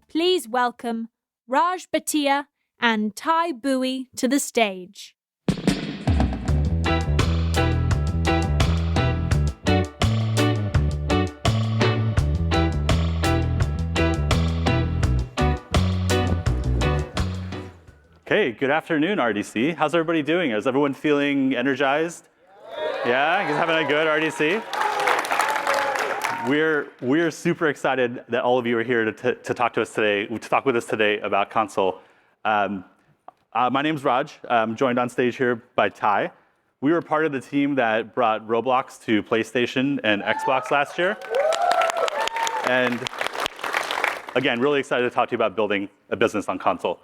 please welcome Raj Bhatia and Ty Bowie to the stage. Okay, good afternoon, RDC. How's everybody doing? Is everyone feeling energized? Yeah, you guys having a good RDC? We're super excited that all of you are here to talk with us today about console. My name's Raj. I'm joined on stage here by Ty. We were part of the team that brought Roblox to PlayStation and Xbox last year. And again, really excited to talk to you about building a business on console.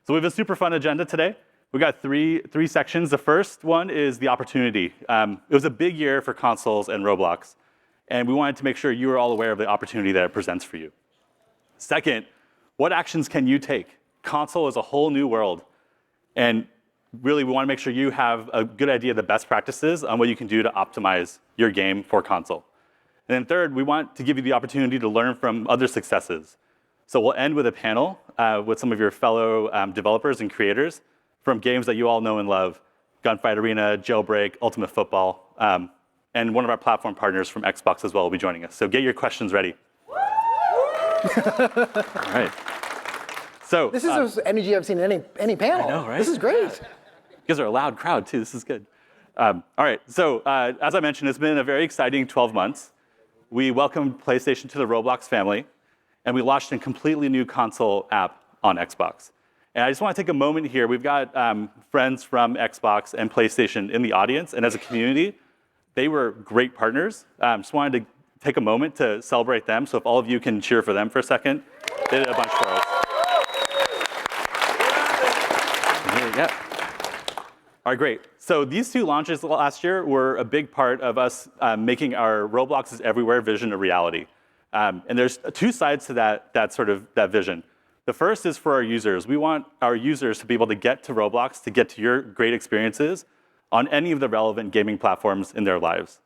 So we have a super fun agenda today. We've got three sections. The first one is the opportunity. It was a big year for consoles and Roblox, and we wanted to make sure you were all aware of the opportunity that it presents for you. Second, what actions can you take? Console is a whole new world, and really we want to make sure you have a good idea of the best practices on what you can do to optimize your game for console. And then third, we want to give you the opportunity to learn from other successes. So we'll end with a panel with some of your fellow developers and creators from games that you all know and love, Gunfight Arena, Jailbreak, Ultimate Football, and one of our platform partners from Xbox as well will be joining us. So get your questions ready. All right. So this is the energy I've seen in any panel. I know, right? This is great. You guys are a loud crowd, too. This is good. All right. So as I mentioned, it's been a very exciting 12 months. We welcomed PlayStation to the Roblox family, and we launched a completely new console app on Xbox. And I just want to take a moment here. We've got friends from Xbox and PlayStation in the audience, and as a community, they were great partners. Just wanted to take a moment to celebrate them. So if all of you can cheer for them for a second, they did a bunch for us. Yeah. All right, great. So these two launches last year were a big part of us making our Roblox is Everywhere vision a reality. And there's two sides to that vision. The first is for our users. We want our users to be able to get to Roblox, to get to your great experiences on any of the relevant gaming platforms in their lives.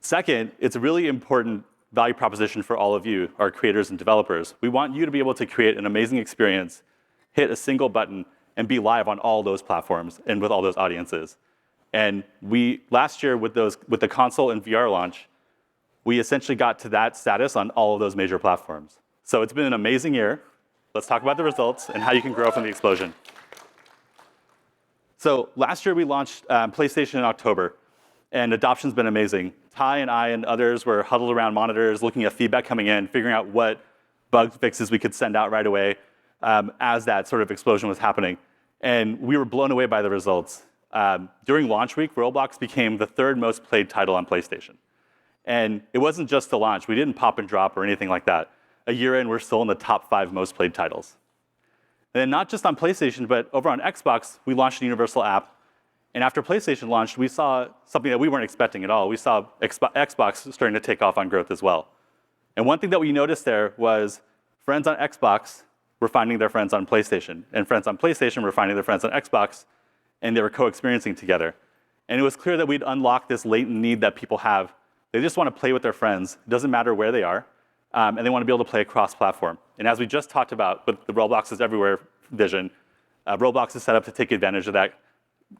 Second, it's a really important value proposition for all of you, our creators and developers. We want you to be able to create an amazing experience, hit a single button, and be live on all those platforms and with all those audiences. And last year with the console and VR launch, we essentially got to that status on all of those major platforms. So it's been an amazing year. Let's talk about the results and how you can grow from the explosion. So last year we launched PlayStation in October, and adoption's been amazing. Ty and I and others were huddled around monitors, looking at feedback coming in, figuring out what bug fixes we could send out right away as that sort of explosion was happening. And we were blown away by the results. During launch week, Roblox became the third most played title on PlayStation. And it wasn't just the launch. We didn't pop and drop or anything like that. A year in, we're still in the top 5 most played titles. And then not just on PlayStation, but over on Xbox, we launched a universal app. And after PlayStation launched, we saw something that we weren't expecting at all. We saw Xbox starting to take off on growth as well. And one thing that we noticed there was friends on Xbox were finding their friends on PlayStation. And friends on PlayStation were finding their friends on Xbox. And they were co-experiencing together. And it was clear that we'd unlocked this latent need that people have. They just want to play with their friends. It doesn't matter where they are. And they want to be able to play across platform. And as we just talked about with the Roblox is Everywhere vision, Roblox is set up to take advantage of that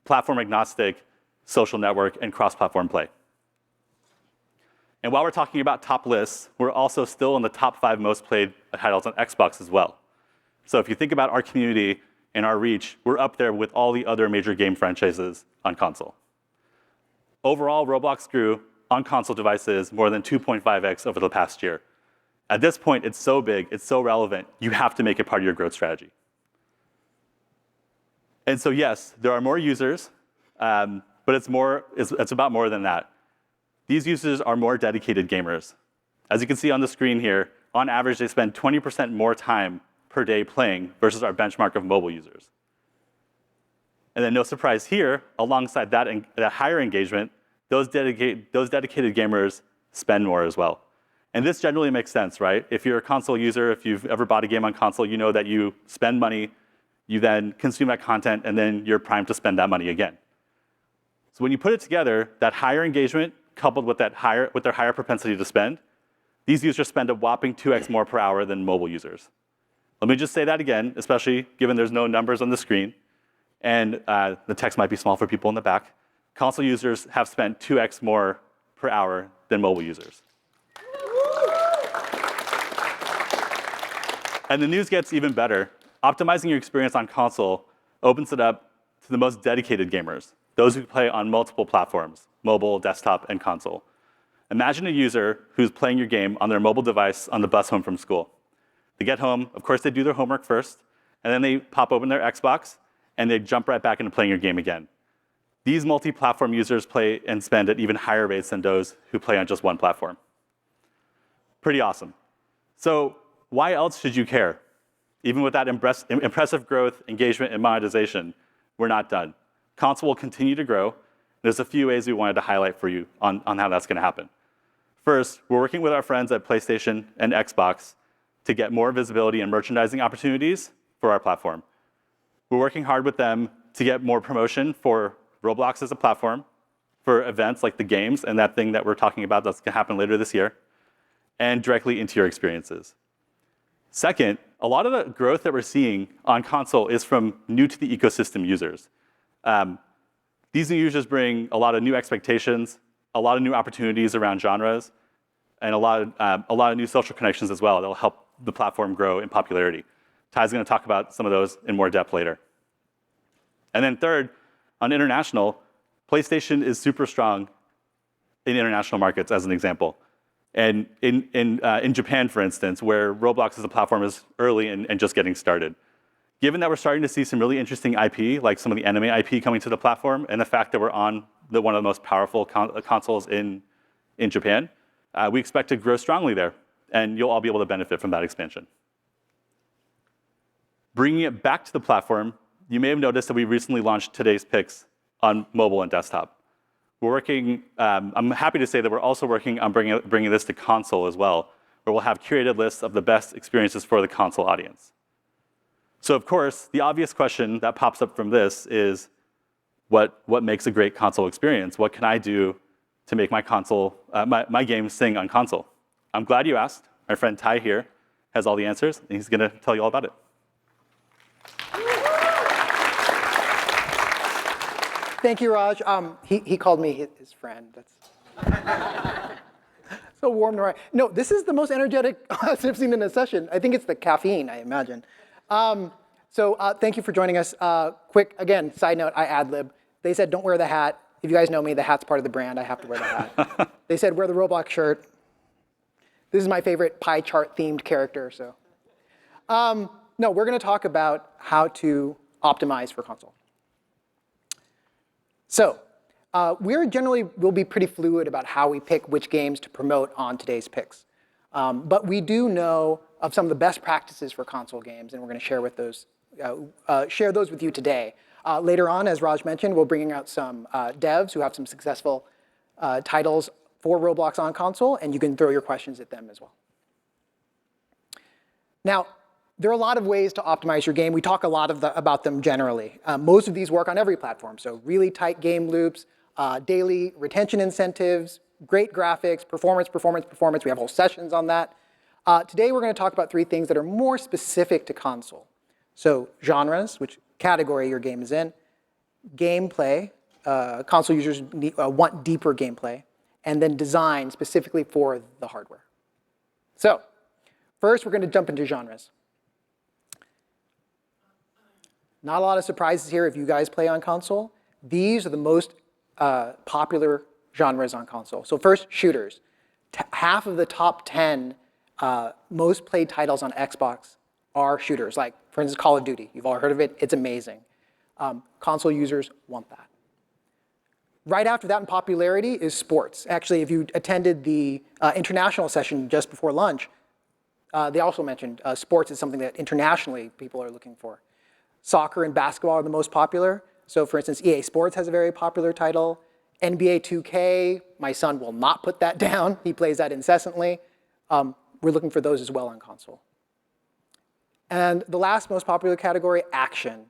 platform agnostic social network and cross-platform play. And while we're talking about top lists, we're also still in the top 5 most played titles on Xbox as well. So if you think about our community and our reach, we're up there with all the other major game franchises on console. Overall, Roblox grew on console devices more than 2.5x over the past year. At this point, it's so big, it's so relevant, you have to make it part of your growth strategy. And so yes, there are more users, but it's about more than that. These users are more dedicated gamers. As you can see on the screen here, on average, they spend 20% more time per day playing versus our benchmark of mobile users. And then no surprise here, alongside that higher engagement, those dedicated gamers spend more as well. And this generally makes sense, right? If you're a console user, if you've ever bought a game on console, you know that you spend money, you then consume that content, and then you're primed to spend that money again. So when you put it together, that higher engagement coupled with their higher propensity to spend, these users spend a whopping 2x more per hour than mobile users. Let me just say that again, especially given there's no numbers on the screen, and the text might be small for people in the back. Console users have spent 2x more per hour than mobile users. And the news gets even better. Optimizing your experience on console opens it up to the most dedicated gamers, those who play on multiple platforms, mobile, desktop, and console. Imagine a user who's playing your game on their mobile device on the bus home from school. They get home, of course they do their homework first, and then they pop open their Xbox, and they jump right back into playing your game again. These multi-platform users play and spend at even higher rates than those who play on just one platform. Pretty awesome. So why else should you care? Even with that impressive growth, engagement, and monetization, we're not done. Console will continue to grow. There's a few ways we wanted to highlight for you on how that's going to happen. First, we're working with our friends at PlayStation and Xbox to get more visibility and merchandising opportunities for our platform. We're working hard with them to get more promotion for Roblox as a platform, for events like the games and that thing that we're talking about that's going to happen later this year, and directly into your experiences. Second, a lot of the growth that we're seeing on console is from new to the ecosystem users. These new users bring a lot of new expectations, a lot of new opportunities around genres, and a lot of new social connections as well that will help the platform grow in popularity. Ty's going to talk about some of those in more depth later. And then third, on international, PlayStation is super strong in international markets, as an example. And in Japan, for instance, where Roblox as a platform is early and just getting started. Given that we're starting to see some really interesting IP, like some of the anime IP coming to the platform, and the fact that we're on one of the most powerful consoles in Japan, we expect to grow strongly there, and you'll all be able to benefit from that expansion. Bringing it back to the platform, you may have noticed that we recently launched today's picks on mobile and desktop. We're working, I'm happy to say that we're also working on bringing this to console as well, where we'll have curated lists of the best experiences for the console audience. So of course, the obvious question that pops up from this is, what makes a great console experience? What can I do to make my my game sing on console? I'm glad you asked. My friend Ty here has all the answers, and he's going to tell you all about it. Thank you, Raj. He called me his friend. That's so warm to write. No, this is the most energetic I've seen in a session. I think it's the caffeine, I imagine. Thank you for joining us. Quick, again, side note, I ad-lib. They said, don't wear the hat. If you guys know me, the hat's part of the brand. I have to wear the hat. They said, wear the Roblox shirt. This is my favorite pie chart-themed character. So, no, we're going to talk about how to optimize for console. So, we generally will be pretty fluid about how we pick which games to promote on today's picks. But we do know of some of the best practices for console games, and we're going to share those with you today. Later on, as Raj mentioned, we're bringing out some devs who have some successful titles for Roblox on console, and you can throw your questions at them as well. Now, there are a lot of ways to optimize your game. We talk a lot about them generally. Most of these work on every platform, so really tight game loops, daily retention incentives, great graphics, performance. We have whole sessions on that. Today, we're going to talk about 3 things that are more specific to console. So genres, which category your game is in, gameplay, console users want deeper gameplay, and then design specifically for the hardware. So first, we're going to jump into genres. Not a lot of surprises here if you guys play on console. These are the most popular genres on console. So first, shooters. Half of the top 10 most played titles on Xbox are shooters, like, for instance, Call of Duty. You've all heard of it. It's amazing. Console users want that. Right after that in popularity is sports. Actually, if you attended the international session just before lunch, they also mentioned sports is something that internationally people are looking for. Soccer and basketball are the most popular. So for instance, EA Sports has a very popular title. NBA 2K, my son will not put that down. He plays that incessantly. We're looking for those as well on console. And the last most popular category, action.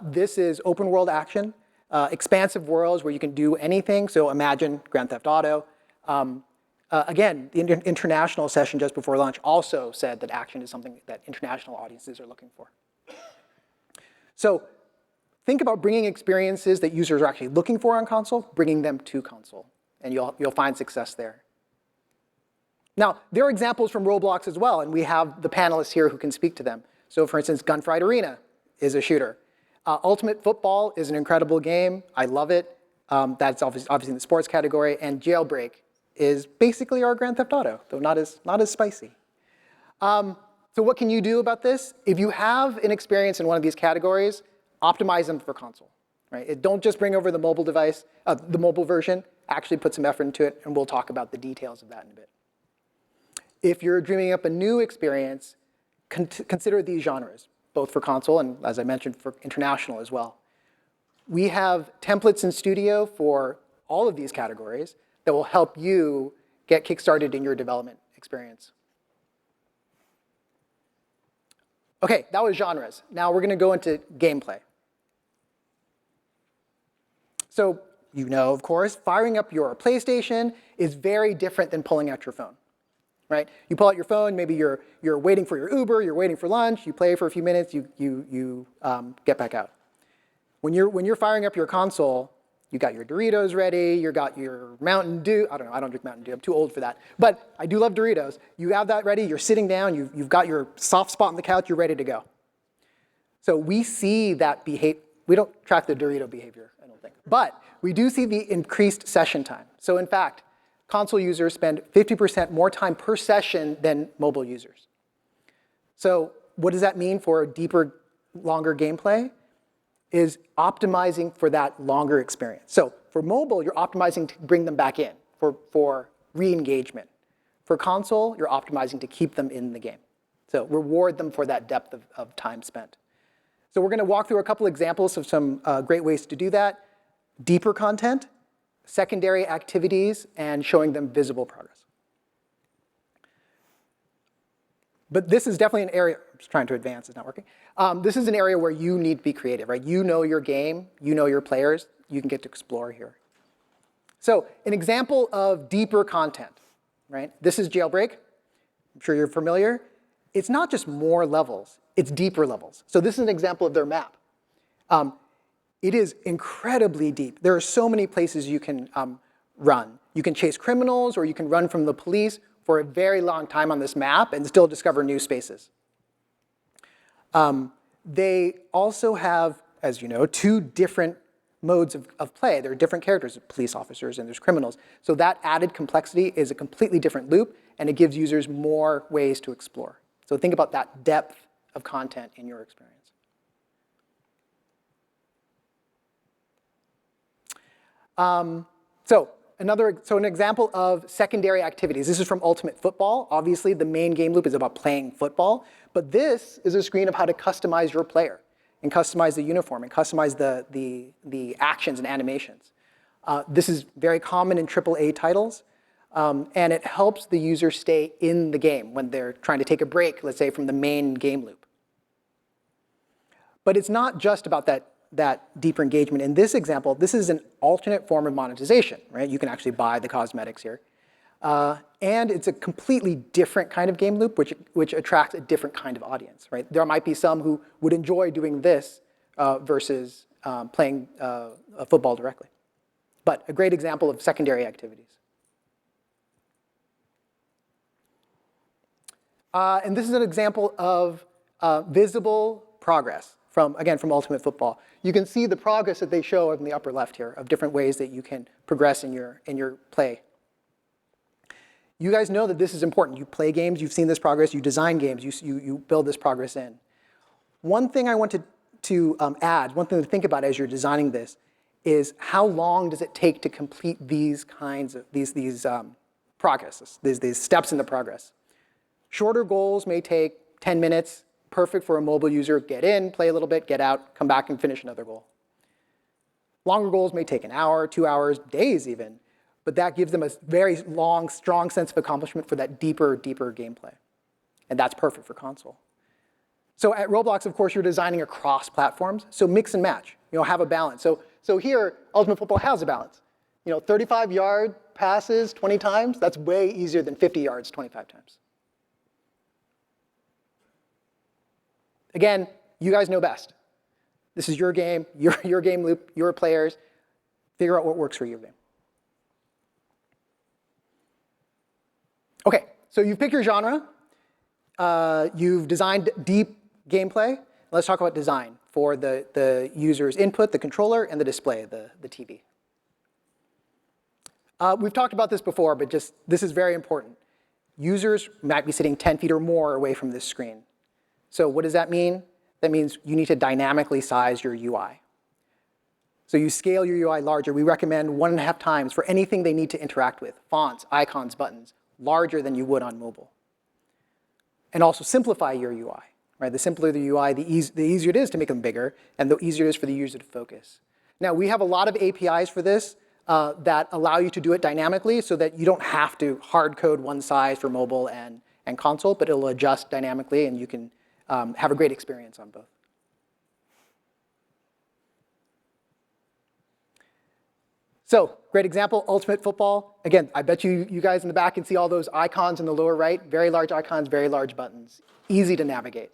This is open world action, expansive worlds where you can do anything. So imagine Grand Theft Auto. Again, the international session just before lunch also said that action is something that international audiences are looking for. So think about bringing experiences that users are actually looking for on console, bringing them to console, and you'll find success there. Now, there are examples from Roblox as well, and we have the panelists here who can speak to them. So for instance, Gunfight Arena is a shooter. Ultimate Football is an incredible game. I love it. That's obviously in the sports category. And Jailbreak is basically our Grand Theft Auto, though not as spicy. So what can you do about this? If you have an experience in one of these categories, optimize them for console. Right? Don't just bring over the mobile device, the mobile version. Actually put some effort into it, and we'll talk about the details of that in a bit. If you're dreaming up a new experience, consider these genres, both for console and, as I mentioned, for international as well. We have templates in Studio for all of these categories that will help you get kickstarted in your development experience. OK, that was genres. Now we're going to go into gameplay. So you know, of course, firing up your PlayStation is very different than pulling out your phone. Right? You pull out your phone, maybe you're waiting for your Uber, you're waiting for lunch, you play for a few minutes, you get back out. When you're firing up your console, you got your Doritos ready, you got your Mountain Dew. I don't know, I don't drink Mountain Dew, I'm too old for that. But I do love Doritos. You have that ready, you're sitting down, you've got your soft spot on the couch, you're ready to go. So we see that behavior. We don't track the Dorito behavior, I don't think. But we do see the increased session time. So in fact, console users spend 50% more time per session than mobile users. So what does that mean for deeper, longer gameplay? Is optimizing for that longer experience. So for mobile, you're optimizing to bring them back in for re-engagement. For console, you're optimizing to keep them in the game. So reward them for that depth of time spent. So we're going to walk through a couple examples of some great ways to do that. Deeper content, secondary activities, and showing them visible progress. But this is definitely an area, I'm just trying to advance, it's not working. This is an area where you need to be creative, right? You know your game, you know your players, you can get to explore here. So an example of deeper content, right? This is Jailbreak. I'm sure you're familiar. It's not just more levels, it's deeper levels. So this is an example of their map. It is incredibly deep. There are so many places you can run. You can chase criminals, or you can run from the police for a very long time on this map and still discover new spaces. They also have, as you know, two different modes of play. There are different characters, police officers and there's criminals. So that added complexity is a completely different loop, and it gives users more ways to explore. So think about that depth of content in your experience. So an example of secondary activities. This is from Ultimate Football. Obviously, the main game loop is about playing football. But this is a screen of how to customize your player and customize the uniform and customize the actions and animations. This is very common in AAA titles. And it helps the user stay in the game when they're trying to take a break, let's say, from the main game loop. But it's not just about that deeper engagement. In this example, this is an alternate form of monetization, right? You can actually buy the cosmetics here. And it's a completely different kind of game loop, which attracts a different kind of audience, right? There might be some who would enjoy doing this versus playing football directly. But a great example of secondary activities. And this is an example of visible progress from Ultimate Football. You can see the progress that they show in the upper left here of different ways that you can progress in your play. You guys know that this is important. You play games, you've seen this progress, you design games, you build this progress in. One thing I wanted to add, one thing to think about as you're designing this, is how long does it take to complete these kinds of progresses, these steps in the progress. Shorter goals may take 10 minutes, perfect for a mobile user. Get in, play a little bit, get out, come back and finish another goal. Longer goals may take an hour, 2 hours, days even, but that gives them a very long, strong sense of accomplishment for that deeper gameplay. And that's perfect for console. So at Roblox, of course, you're designing across platforms, so mix and match, have a balance. So here, Ultimate Football has a balance. 35-yard passes 20 times, that's way easier than 50 yards 25 times. Again, you guys know best. This is your game, your game loop, your players. Figure out what works for your game. OK, so you've picked your genre. You've designed deep gameplay. Let's talk about design for the user's input, the controller, and the display, the TV. We've talked about this before, but this is very important. Users might be sitting 10 feet or more away from this screen. So what does that mean? That means you need to dynamically size your UI. So you scale your UI larger. We recommend 1.5 times for anything they need to interact with, fonts, icons, buttons, larger than you would on mobile. And also simplify your UI. Right? The simpler the UI, the easier it is to make them bigger, and the easier it is for the user to focus. Now, we have a lot of APIs for this that allow you to do it dynamically so that you don't have to hard code one size for mobile and console, but it'll adjust dynamically, and you can have a great experience on both. So, great example, Ultimate Football. Again, I bet you guys in the back can see all those icons in the lower right. Very large icons, very large buttons. Easy to navigate.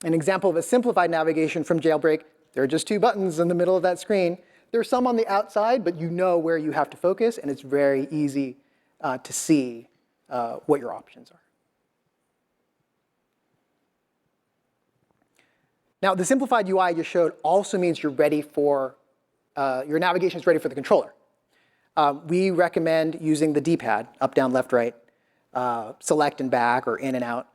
An example of a simplified navigation from Jailbreak. There are just 2 buttons in the middle of that screen. There are some on the outside, but you know where you have to focus, and it's very easy to see what your options are. Now, the simplified UI I just showed also means you're ready for, your navigation is ready for the controller. We recommend using the D-pad, up, down, left, right, select and back, or in and out.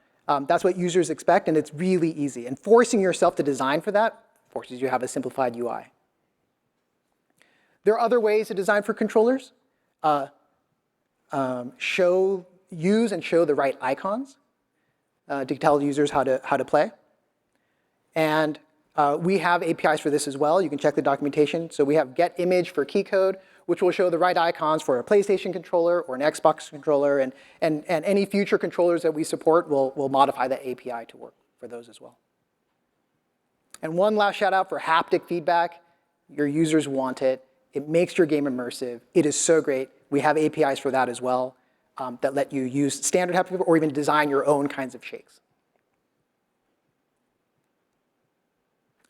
That's what users expect, and it's really easy. And forcing yourself to design for that forces you to have a simplified UI. There are other ways to design for controllers. Use and show the right icons to tell users how to play. And we have APIs for this as well. You can check the documentation. So we have get image for key code, which will show the right icons for a PlayStation controller or an Xbox controller. And any future controllers that we support will modify that API to work for those as well. And one last shout out for haptic feedback. Your users want it. It makes your game immersive. It is so great. We have APIs for that as well that let you use standard haptic feedback or even design your own kinds of shakes.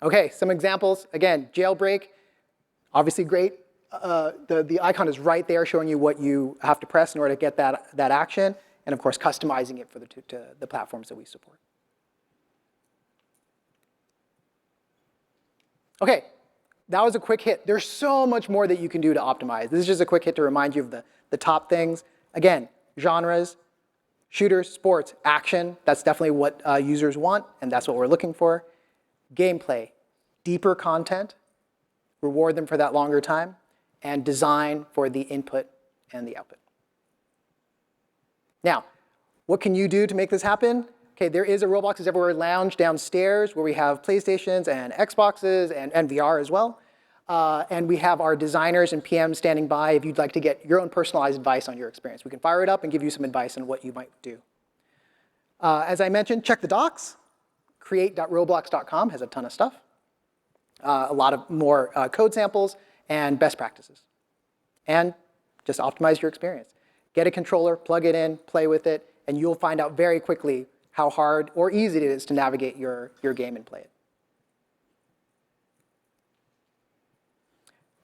OK, some examples. Again, Jailbreak, obviously great. The icon is right there showing you what you have to press in order to get that action. And of course, customizing it for the platforms that we support. OK, that was a quick hit. There's so much more that you can do to optimize. This is just a quick hit to remind you of the top things. Again, genres, shooters, sports, action. That's definitely what users want, and that's what we're looking for. Gameplay, deeper content, reward them for that longer time, and design for the input and the output. Now, what can you do to make this happen? OK, there is a Roblox is Everywhere lounge downstairs where we have PlayStations and Xboxes and VR as well. And we have our designers and PMs standing by if you'd like to get your own personalized advice on your experience. We can fire it up and give you some advice on what you might do. As I mentioned, check the docs. Create.roblox.com has a ton of stuff. A lot of more code samples and best practices. And just optimize your experience. Get a controller, plug it in, play with it, and you'll find out very quickly how hard or easy it is to navigate your game and play it.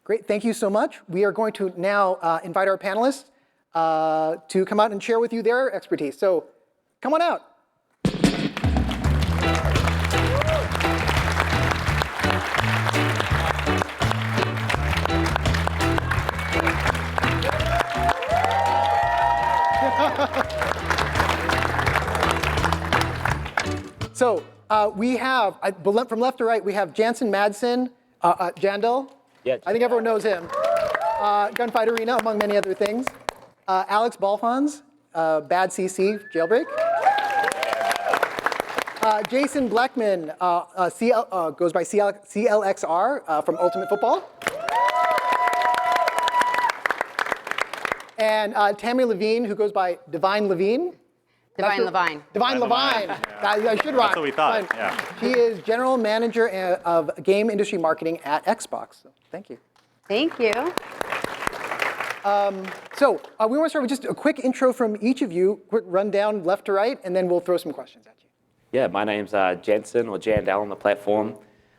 Great, thank you so much. We are going to now invite our panelists to come out and share with you their expertise. So come on out. So we have, from left to right, we have Janzen, Madsen, Jandel. Yeah. I think everyone knows him. Gunfight Arena, among many other things. Alex Balfanz, Bad CC, Jailbreak. Jason Blecman, goes by CLXR from Ultimate Football. And Tammy Levine, who goes by Divine Levine. Divine Levine. Divine Levine. I should rock. That's what we thought. Yeah. She is General Manager of Game Industry Marketing at Xbox. So thank you. Thank you. So we want to start with just a quick intro from each of you, quick rundown left to right, and then we'll throw some questions at you. Yeah, my name's Janzen or Jandel on the platform.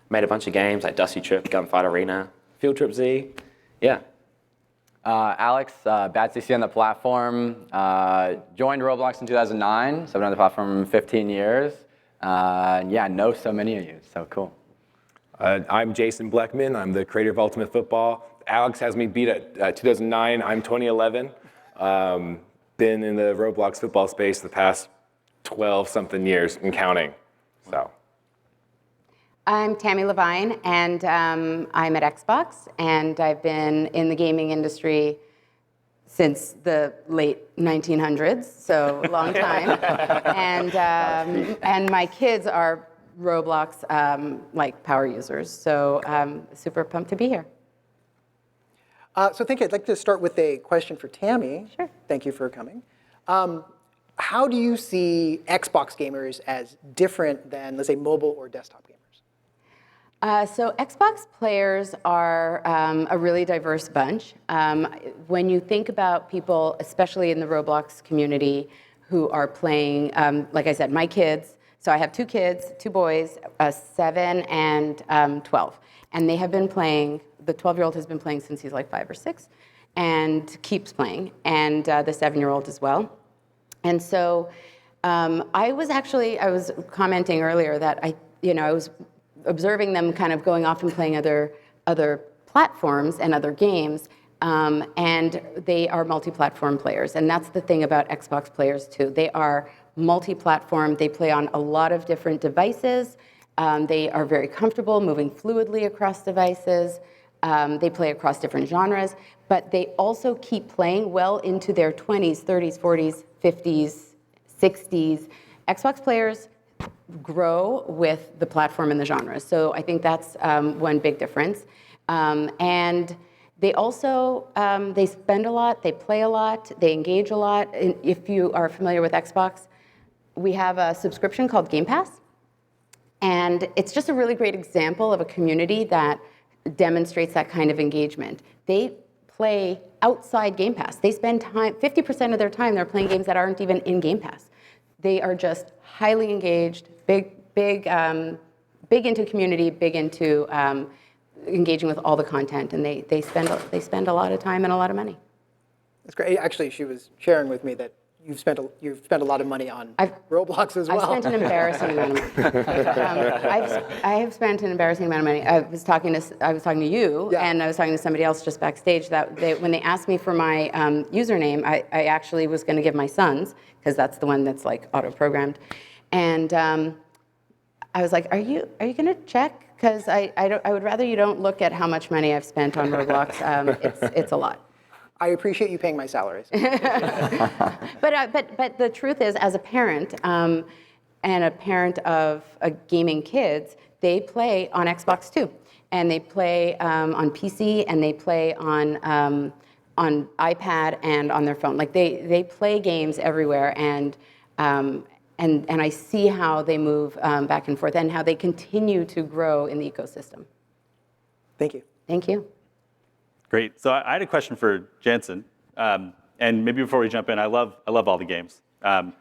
Made a bunch of games like Dusty Trip, Gunfight Arena, Field Trip Z. Yeah. Alex, Bad CC on the platform. Joined Roblox in 2009, so I've been on the platform 15 years. Yeah, know so many of you, so cool. I'm Jason Blecman. I'm the creator of Ultimate Football. Alex has me beat at 2009. I'm 2011. Been in the Roblox football space the past 12-something years and counting. So. I'm Tammy Levine, and I'm at Xbox, and I've been in the gaming industry since the late 1900s, so a long time. And my kids are Roblox like power users, so super pumped to be here. So thank you. I'd like to start with a question for Tammy. Sure. Thank you for coming. How do you see Xbox gamers as different than, let's say, mobile or desktop gamers? So Xbox players are a really diverse bunch. When you think about people, especially in the Roblox community, who are playing, like I said, my kids, so I have two kids, two boys, 7 and 12. And they have been playing, the 12-year-old has been playing since he's like 5 or 6, and keeps playing, and the 7-year-old as well. And so I was commenting earlier that I was observing them kind of going off and playing other platforms and other games, and they are multi-platform players. And that's the thing about Xbox players too. They are multi-platform. They play on a lot of different devices. They are very comfortable moving fluidly across devices. They play across different genres, but they also keep playing well into their 20s, 30s, 40s, 50s, 60s. Xbox players grow with the platform and the genre. So I think that's one big difference. And they also, they spend a lot, they play a lot, they engage a lot. And if you are familiar with Xbox, we have a subscription called Game Pass. And it's just a really great example of a community that demonstrates that kind of engagement. They play outside Game Pass. They spend time, 50% of their time, they're playing games that aren't even in Game Pass. They are just highly engaged, big into community, big into engaging with all the content, and they spend a lot of time and a lot of money. That's great. Actually, she was sharing with me that you've spent a lot of money on Roblox as well. I've spent an embarrassing amount of money. I have spent an embarrassing amount of money. I was talking to you, yeah. And I was talking to somebody else just backstage that when they asked me for my username, I actually was going to give my son's, because that's the one that's like auto-programmed. And I was like, are you going to check? Because I would rather you don't look at how much money I've spent on Roblox. It's a lot. I appreciate you paying my salaries. But the truth is, as a parent and a parent of gaming kids, they play on Xbox too, and they play on PC, and they play on iPad and on their phone. Like they play games everywhere, and I see how they move back and forth, and how they continue to grow in the ecosystem. Thank you. Thank you. Great. So I had a question for Janzen, and maybe before we jump in, I love all the games. I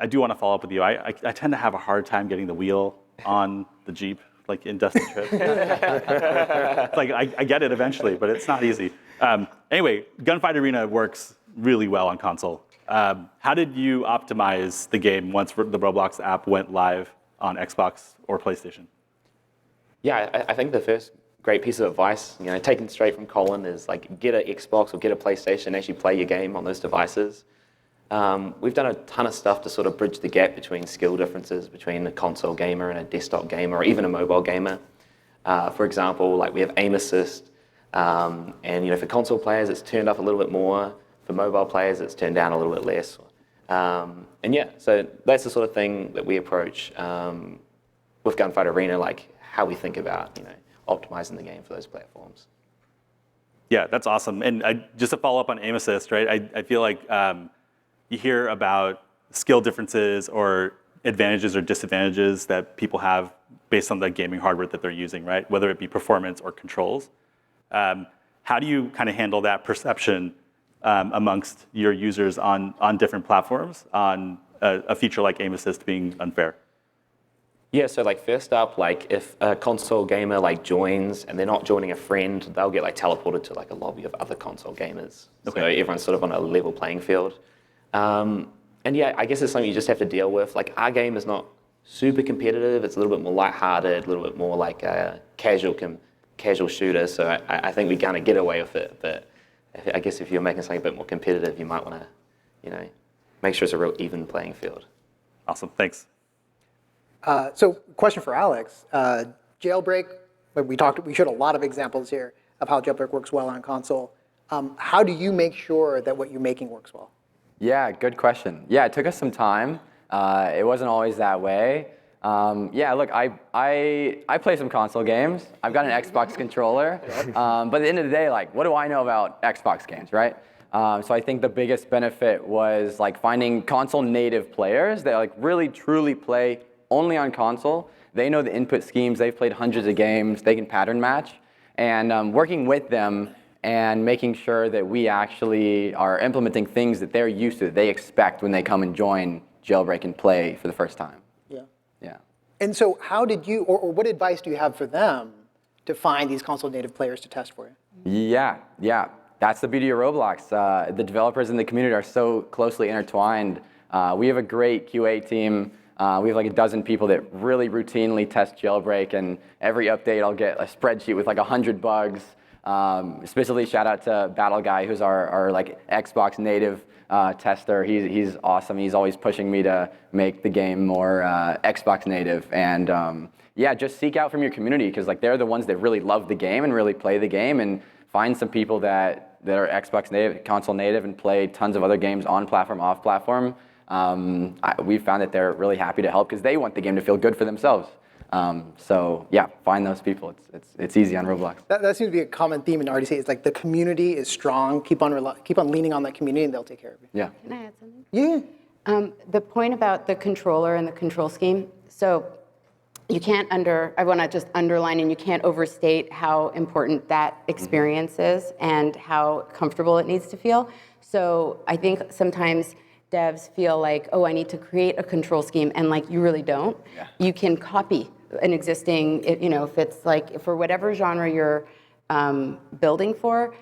do want to follow up with you. I tend to have a hard time getting the wheel on the Jeep, like in Dusty Trip. It's like I get it eventually, but it's not easy. Anyway, Gunfight Arena works really well on console. How did you optimize the game once the Roblox app went live on Xbox or PlayStation? Yeah, I think the first great piece of advice, taken straight from Colin, is like get an Xbox or get a PlayStation and actually play your game on those devices. We've done a ton of stuff to sort of bridge the gap between skill differences between a console gamer and a desktop gamer, or even a mobile gamer. For example, like we have aim assist, and for console players it's turned up a little bit more. For mobile players it's turned down a little bit less. So that's the sort of thing that we approach with Gunfight Arena, like how we think about optimizing the game for those platforms. Yeah, that's awesome. And just to follow up on aim assist, right? I feel like you hear about skill differences or advantages or disadvantages that people have based on the gaming hardware that they're using, right? Whether it be performance or controls. How do you kind of handle that perception amongst your users on different platforms on a feature like aim assist being unfair? Yeah, so like first up, like if a console gamer like joins and they're not joining a friend, they'll get like teleported to like a lobby of other console gamers. Okay. So everyone's sort of on a level playing field. And yeah, I guess it's something you just have to deal with. Like our game is not super competitive. It's a little bit more lighthearted, a little bit more like a casual shooter. So I think we kind of get away with it. But I guess if you're making something a bit more competitive, you might want to, make sure it's a real even playing field. Awesome, thanks. So, question for Alex. Jailbreak, we showed a lot of examples here of how Jailbreak works well on console. How do you make sure that what you're making works well? Yeah, good question. Yeah, it took us some time. It wasn't always that way. Yeah, look, I play some console games. I've got an Xbox controller. But at the end of the day, like, what do I know about Xbox games, right? So I think the biggest benefit was like finding console native players that like really truly play only on console. They know the input schemes. They've played hundreds of games. They can pattern match. And working with them and making sure that we actually are implementing things that they're used to, that they expect when they come and join Jailbreak and play for the first time. Yeah. Yeah. And so how did you, or what advice do you have for them to find these console native players to test for you? Yeah. That's the beauty of Roblox. The developers in the community are so closely intertwined. We have a great QA team. We have like a dozen people that really routinely test Jailbreak, and every update I'll get a spreadsheet with like 100 bugs. Especially shout out to Battle Guy, who's our like Xbox native tester. He's awesome. He's always pushing me to make the game more Xbox native. And yeah, just seek out from your community, because like they're the ones that really love the game and really play the game, and find some people that are Xbox native, console native, and play tons of other games on platform, off platform. We've found that they're really happy to help because they want the game to feel good for themselves. So yeah, find those people. It's easy on Roblox. That seems to be a common theme in RDC. It's like the community is strong. Keep on leaning on that community, and they'll take care of you. Yeah. Can I add something? Yeah. The point about the controller and the control scheme. So you can't I want to just underline, and you can't overstate how important that experience is and how comfortable it needs to feel. So I think sometimes devs feel like, oh, I need to create a control scheme, and like you really don't. Yeah. You can copy an existing, if it's like for whatever genre you're building for,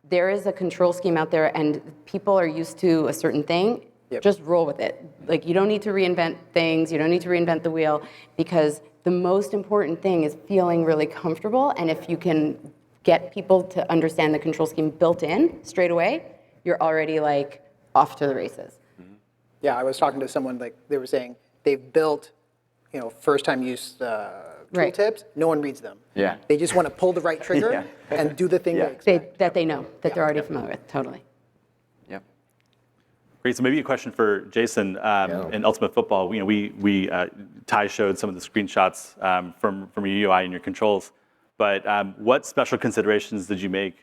there is a control scheme out there, and people are used to a certain thing. Yep. Just roll with it. Like you don't need to reinvent things. You don't need to reinvent the wheel, because the most important thing is feeling really comfortable. And if you can get people to understand the control scheme built in straight away, you're already like off to the races. Yeah, I was talking to someone, like they were saying they've built, first time use Right. tooltips. No one reads them. Yeah. They just want to pull the right trigger Yeah. and do the thing Yeah. they expect. That they know, that they're already familiar with, totally. Yep. Great. So maybe a question for Jason in Ultimate Football. Ty showed some of the screenshots from your UI and your controls, but what special considerations did you make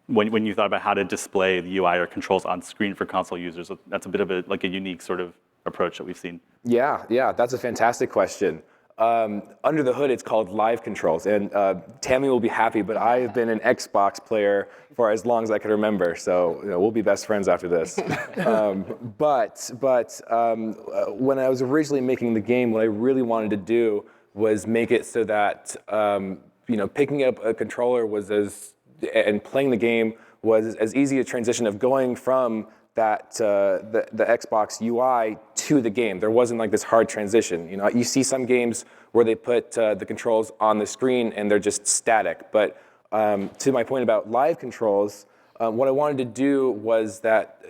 when you thought about how to display the UI or controls on screen for console users? That's a bit of a unique sort of approach that we've seen. Yeah, that's a fantastic question. Under the hood, it's called live controls, and Tammy will be happy, but I have been an Xbox player for as long as I can remember, so we'll be best friends after this. But when I was originally making the game, what I really wanted to do was make it so that picking up a controller and playing the game was as easy a transition of going from that the Xbox UI to the game. There wasn't like this hard transition. You see some games where they put the controls on the screen and they're just static. But to my point about live controls, what I wanted to do was that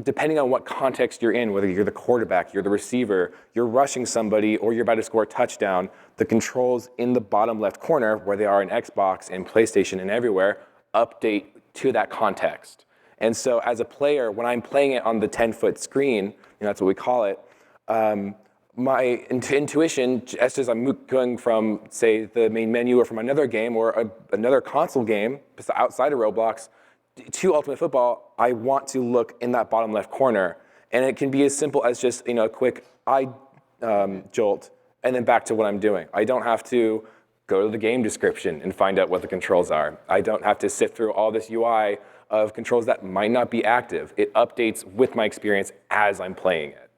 depending on what context you're in, whether you're the quarterback, you're the receiver, you're rushing somebody, or you're about to score a touchdown, the controls in the bottom left corner, where they are in Xbox and PlayStation and everywhere, update to that context. And so as a player, when I'm playing it on the 10-foot screen, that's what we call it, my intuition, just as I'm going from, say, the main menu or from another game or another console game outside of Roblox to Ultimate Football, I want to look in that bottom left corner. And it can be as simple as just a quick eye jolt and then back to what I'm doing. I don't have to go to the game description and find out what the controls are. I don't have to sift through all this UI of controls that might not be active. It updates with my experience as I'm playing it.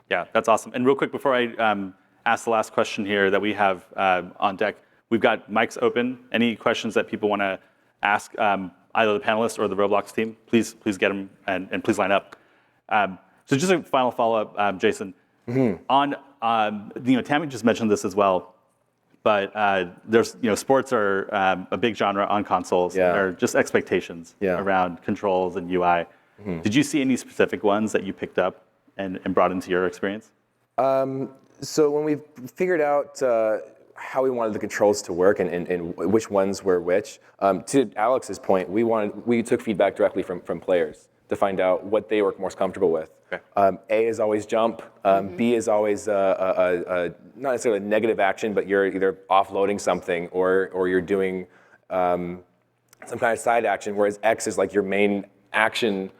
Yeah, that's awesome. And real quick, before I ask the last question here that we have on deck, we've got mics open. Any questions that people want to ask either the panelists or the Roblox team, please get them and please line up. So just a final follow-up, Jason. On Tammy just mentioned this as well, but there's sports are a big genre on consoles. Yeah. There are just expectations around controls and UI. Did you see any specific ones that you picked up and brought into your experience? So when we figured out how we wanted the controls to work and which ones were which, to Alex's point, we took feedback directly from players to find out what they were most comfortable with. Okay. A is always jump. B is always not necessarily a negative action, but you're either offloading something or you're doing some kind of side action, whereas X is like your main action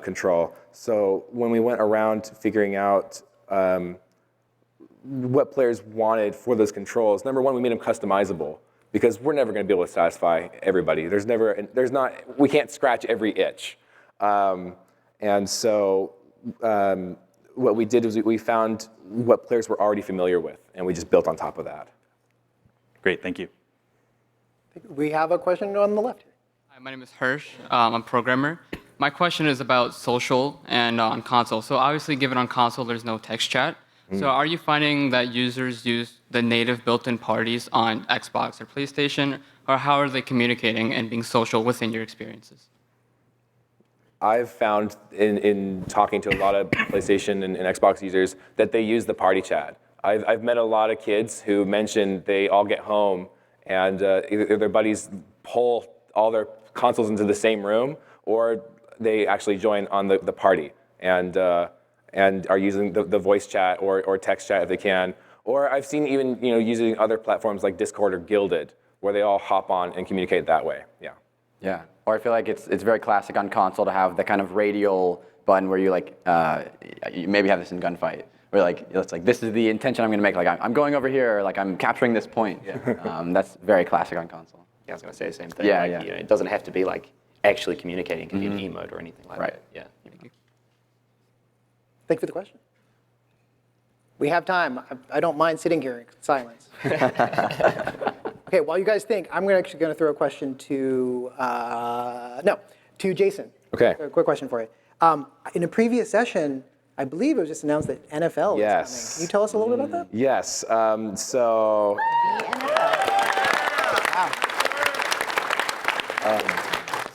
control. So when we went around figuring out what players wanted for those controls, number one, we made them customizable because we're never going to be able to satisfy everybody. We can't scratch every itch. And so what we did was we found what players were already familiar with, and we just built on top of that. Great, thank you. We have a question on the left here. Hi, my name is Hirsch. I'm a programmer. My question is about social and on console. So obviously, given on console, there's no text chat. So are you finding that users use the native built-in parties on Xbox or PlayStation, or how are they communicating and being social within your experiences? I've found in talking to a lot of PlayStation and Xbox users that they use the party chat. I've met a lot of kids who mention they all get home and either their buddies pull all their consoles into the same room, or they actually join on the party and are using the voice chat or text chat if they can. Or I've seen even using other platforms like Discord or Guilded, where they all hop on and communicate that way. Yeah. Yeah. Or I feel like it's very classic on console to have the kind of radial button where you you maybe have this in Gunfight, where it's like this is the intention I'm going to make. Like I'm going over here, or like I'm capturing this point. Yeah. That's very classic on console. Yeah, I was going to say the same thing. Yeah, like, it doesn't have to be like actually communicating. It can be an emote or anything like that. Yeah. Thank you for the question. We have time. I don't mind sitting here in silence. Okay, while you guys think, I'm actually going to throw a question to Jason. Okay. A quick question for you. In a previous session, I believe it was just announced that NFL is coming. Can you tell us a little bit about that? Yes. So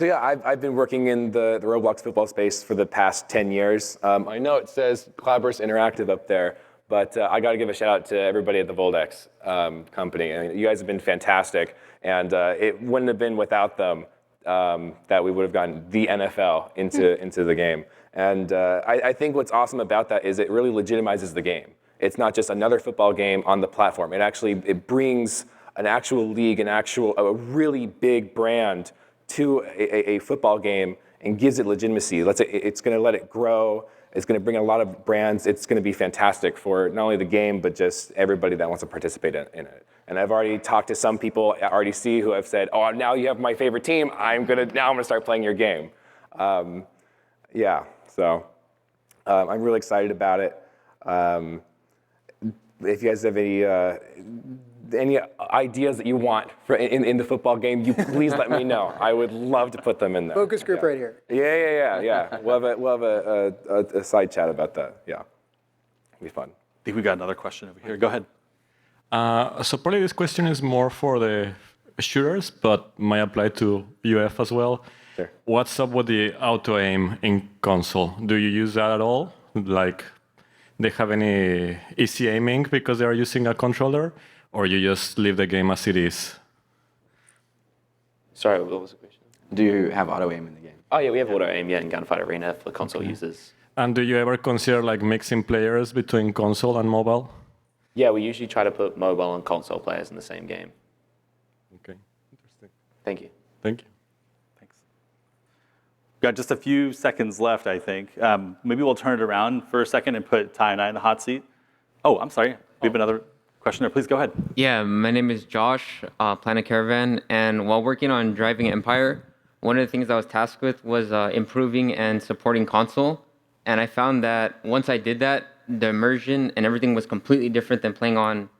yeah, I've been working in the Roblox football space for the past 10 years. I know it says Cloudburst Interactive up there, but I got to give a shout out to everybody at the Voldex company. I mean, you guys have been fantastic, and it wouldn't have been without them that we would have gotten the NFL into the game. And I think what's awesome about that is it really legitimizes the game. It's not just another football game on the platform. It brings an actual league, a really big brand to a football game and gives it legitimacy. It's going to let it grow. It's going to bring a lot of brands. It's going to be fantastic for not only the game, but just everybody that wants to participate in it. And I've already talked to some people at RDC who have said, "Oh, now you have my favorite team. I'm going to start playing your game." So I'm really excited about it. If you guys have any ideas that you want in the football game, you please let me know. I would love to put them in there. Focus group right here. Yeah. We'll have a side chat about that. Yeah, it'll be fun. I think we got another question over here. Go ahead. So probably this question is more for the shooters, but might apply to UF as well. Sure. What's up with the auto aim in console? Do you use that at all? Like, they have any easy aiming because they are using a controller, or you just leave the game as it is? Sorry, what was the question? Do you have auto aim in the game? Oh yeah, we have auto aim in Gunfight Arena for console users. And do you ever consider like mixing players between console and mobile? Yeah, we usually try to put mobile and console players in the same game. Okay, interesting. Thank you. Thank you. Thanks. We've got just a few seconds left, I think. Maybe we'll turn it around for a second and put Ty and I in the hot seat. Oh, I'm sorry. We have another Questioner, please go ahead. Yeah, my name is Josh, Planet Caravan, and while working on Driving Empire, one of the things I was tasked with was improving and supporting console. And I found that once I did that, the immersion and everything was completely different than playing on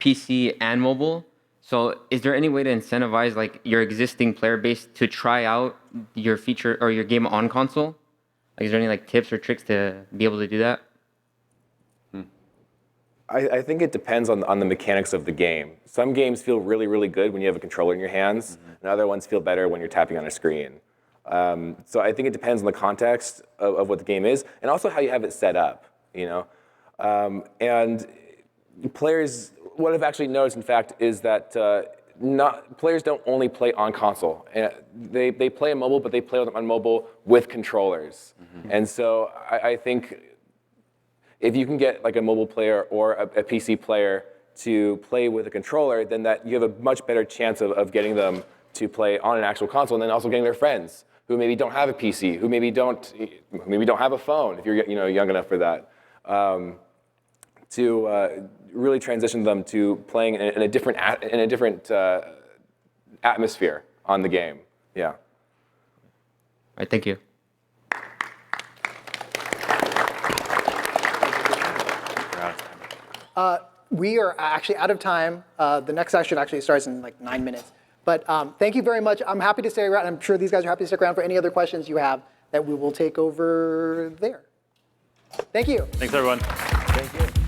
PC and mobile. So is there any way to incentivize like your existing player base to try out your feature or your game on console? Like, is there any like tips or tricks to be able to do that? I think it depends on the mechanics of the game. Some games feel really, really good when you have a controller in your hands, and other ones feel better when you're tapping on a screen. So I think it depends on the context of what the game is, and also how you have it set up, you know? And players, what I've actually noticed, in fact, is that players don't only play on console. They play on mobile, but they play on mobile with controllers. And so I think if you can get like a mobile player or a PC player to play with a controller, then that you have a much better chance of getting them to play on an actual console, and then also getting their friends who maybe don't have a PC, who maybe don't have a phone, if you're young enough for that, to really transition them to playing in a different atmosphere on the game. Yeah. All right, thank you. We are actually out of time. The next session actually starts in like 9 minutes. But thank you very much. I'm happy to stay around. I'm sure these guys are happy to stick around for any other questions you have that we will take over there. Thank you. Thanks, everyone. Thank you.